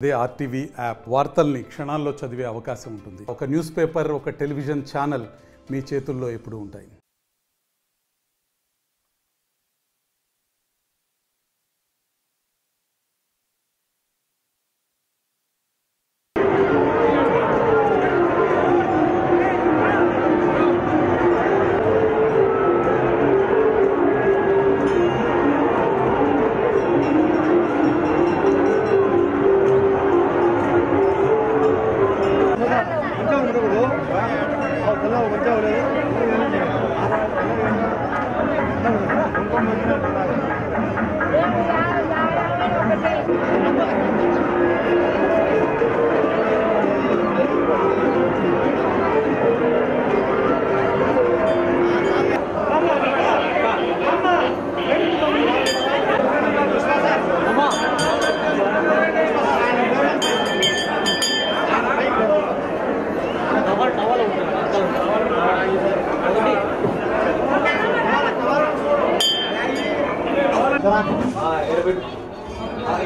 అదే RTV app వార్తల్ని క్షణాల్లో చదివే అవకాశం ఉంటుంది. ఒక న్యూస్ పేపర్, ఒక టెలివిజన్ ఛానల్ మీ చేతుల్లో ఎప్పుడూ ఉంటాయి.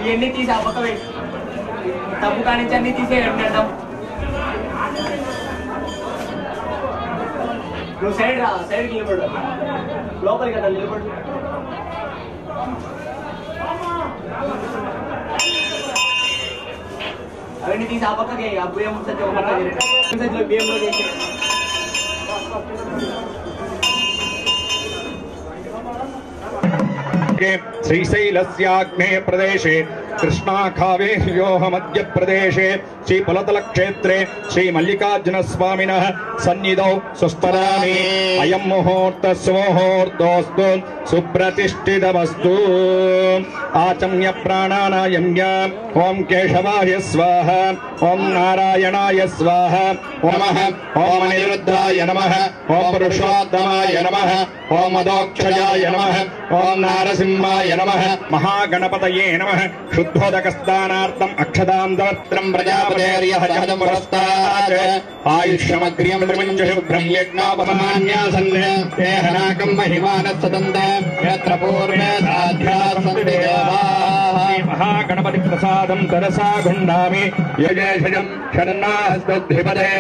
ఇవన్నీ తీసి ఆ పక్క తప్పు కానించి అన్ని తీసేయండి. నువ్వు సైడ్ రా, సైడ్కి నిలబడు, లోపలికి కదా నిలబడు. అవన్నీ తీసి ఆ పక్కకి ఆ బియ్యం సజ్జ ఒక పక్క బియ్యంలో చేసి श्रीशैलस्याग्नेय प्रदेशे कृष्णाखावेर्योः मध्य प्रदेशे श्री पुलतल क्षेत्रे श्री मल्लिकार्जुन स्वामिनः सन्निधौ सुस्पदामि अयं मुहूर्तः सुमुहूर्तोऽस्तु सुप्रतिष्ठितमस्तु। आचम्य प्राणानायम्य ओं केशवाय स्वाहा, ओं नारायणाय स्वाहा, नमः ओं अनिरुद्धाय नमः, ओं पुरुषोत्तमाय नमः, ओं मदोक्षजाय नमः, ओं नारसिंहाय नमः, महागणपतये नमः। शुद्धोदकस्नानार्थम् अक्षतां दवत्रं प्रजापतेर्यः जहदं पुरस्तात् आयुष्यमग्र्यं त्रिमञ्जुशुभ्रं यज्ञोपमान्यासन् देहनाकं महिमानस्तदन्त यत्र पूर्वे साध्यासन्ति देवाः। महागणपति प्रसादं तरसा गुण्डामि यजेशजं शरणास्तद्धिपदे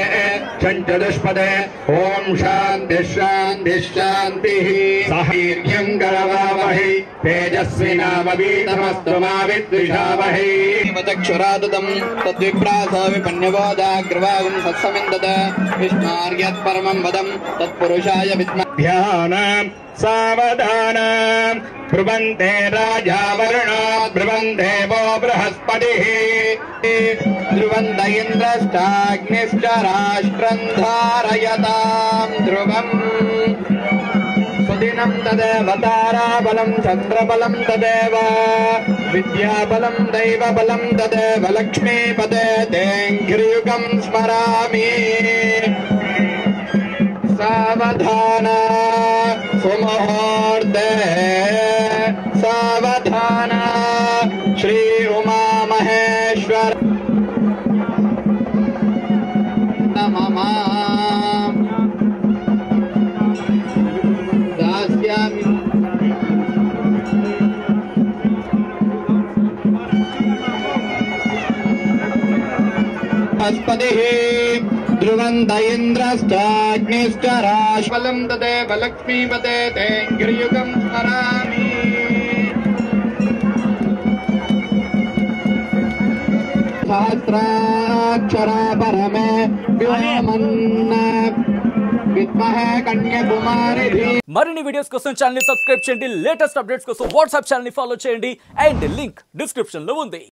चञ्चदुष्पदे ॐ शान्तिः शान्तिः शान्तिः। साहीर्यं करवावहै तेजस्विनामवीतमस्तु मा विद्विषावहै। वचक्षुरादतं तद्विप्रासो विपन्यबोधाग्रवागं सत्समिन्दत विष्णार्यत्परमं वदं तत्पुरुषाय विद्महे। ध्यानं सावधानं ब्रुवन्ते राजा वरुणो ब्रुवन्ते वो बृहस्पतिः ध्रुवन्त इन्द्रश्चाग्निश्च राष्ट्रं धारयतां ध्रुवम्। सुदिनं तदेव ताराबलं चन्द्रबलं तदेव विद्याबलं दैवबलं तदेव लक्ष्मीपदे तेऽङ्घ्रियुगं स्मरामि। सावधान सुमुहूर्ते सावधान श्री उमा महेश्वर नमः। दास्यामि बृहस्पतिः ध्रुवन्त इन्द्रश्चाग्निश्च राष्ट्रबलं तदेव लक्ष्मीपदे तेऽङ्घ्रियुगं स्मरामि। सहस्राक्षरा परमे व्योमन्न विद्महे कन्याकुमारी। మరిన్ని వీడియోస్ కోసం ఛానల్ ని సబ్స్క్రైబ్ చేయండి. లేటెస్ట్ అప్డేట్స్ కోసం వాట్సాప్ ఛానల్ ని ఫాలో చేయండి. అండ్ లింక్ డిస్క్రిప్షన్ లో ఉంది.